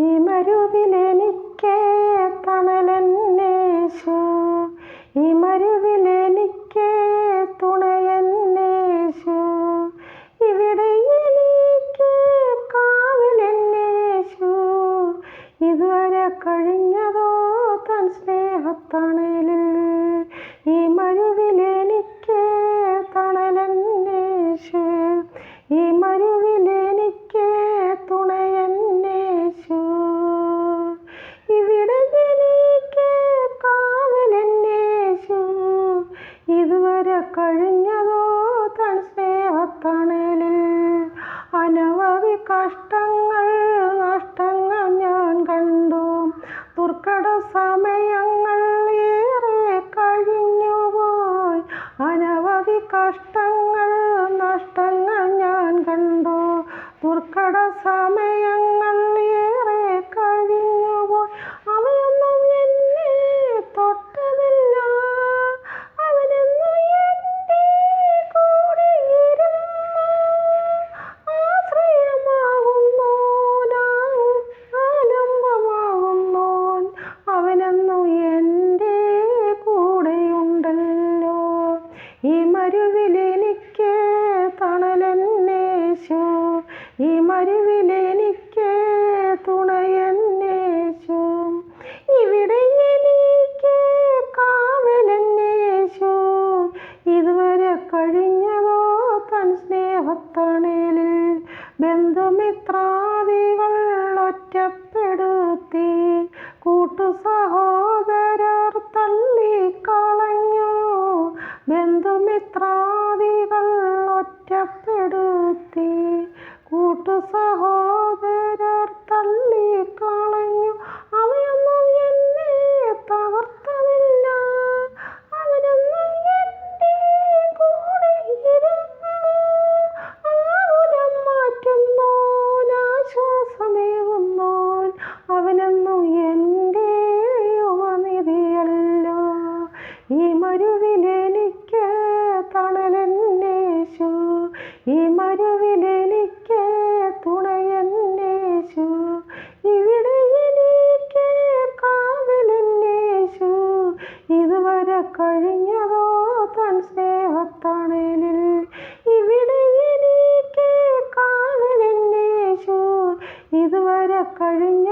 ഈ മരുവിലെനിക്ക് തണലെന്നേശു, ഈ മരുവിലെനിക്ക് തുണയെന്നേശു, ഇവിടെ എനിക്ക് കാവലെന്നേശു. ഇതുവരെ കഴിഞ്ഞതോ തൻ സ്നേഹത്തണലിൽ. ഈ മരുവിലെനിക്ക് തണലെന്നേശു, ഈ മരുവിലെനിക്ക് തുണയെന്നേശു, ഇവിടെ എനിക്ക് കാവലെന്നേശു. ഇതുവരെ കഴിഞ്ഞതോ തൻ സ്നേഹത്തണലിൽ. അനവധി കഷ്ടങ്ങൾ നഷ്ടങ്ങൾ ഞാൻ കണ്ടു, ദുർഘട സമയങ്ങൾ ഏറെ കഴിഞ്ഞുപോയി. അനവധി കഷ്ടങ്ങൾ നഷ്ടങ്ങൾ ഞാൻ കണ്ടു, ദുർഘട സമയങ്ങൾ ഏറെ കഴിഞ്ഞുപോയി. അവയൊന്നും എന്നെ തൊട്ടതില്ല, അവനെന്നും എൻ്റെ കൂടെയിരുന്നു. ആശ്രയമാകുന്നോൻ, ആലംബമാകുന്നോൻ, അവനെന്നും എൻ്റെ കൂടെയുണ്ടല്ലോ. ഈ മരുവിലെനിക്ക് തണലെന്നേശു, ഈ മരുവിലെനിക്ക് തുണയെന്നേശു, ഇവിടെ എനിക്ക് കാവലെന്നേശു. ഇതുവരെ കഴിഞ്ഞതോ തൻ സ്നേഹത്തണലിൽ. ബന്ധുമിത്രാദികൾ ഒറ്റപ്പെടുത്തി, കൂട്ടുസഹോദരർ തള്ളിക്കളഞ്ഞു. ബന്ധുമിത്രാദികൾ ഒറ്റപ്പെടുത്തി, കൂട്ടുസഹോദരർ തള്ളിക്കളഞ്ഞു. അവയൊന്നും എന്നെ തകർത്തതില്ല, അവനെന്നും എൻ്റെ കൂടെയിരുന്നു. ആകുലം മാറ്റുന്നോൻ, ആശ്വാസമേകുന്നോൻ, അവനെന്നും എൻ്റെ ഉപനിധിയല്ലോ. ഈ മരുവിലെനിക്ക് തണലെന്നേശു, ഈ മരുവിലെനിക്ക് തുണയെന്നേശു, ഇവിടെ എനിക്ക് കാവലെന്നേശു. ഇതുവരെ കഴിഞ്ഞതോ തൻ സ്നേഹത്തണലിൽ. ഇവിടെ എനിക്ക് കാവലെന്നേശു, ഇതുവരെ കഴിഞ്ഞ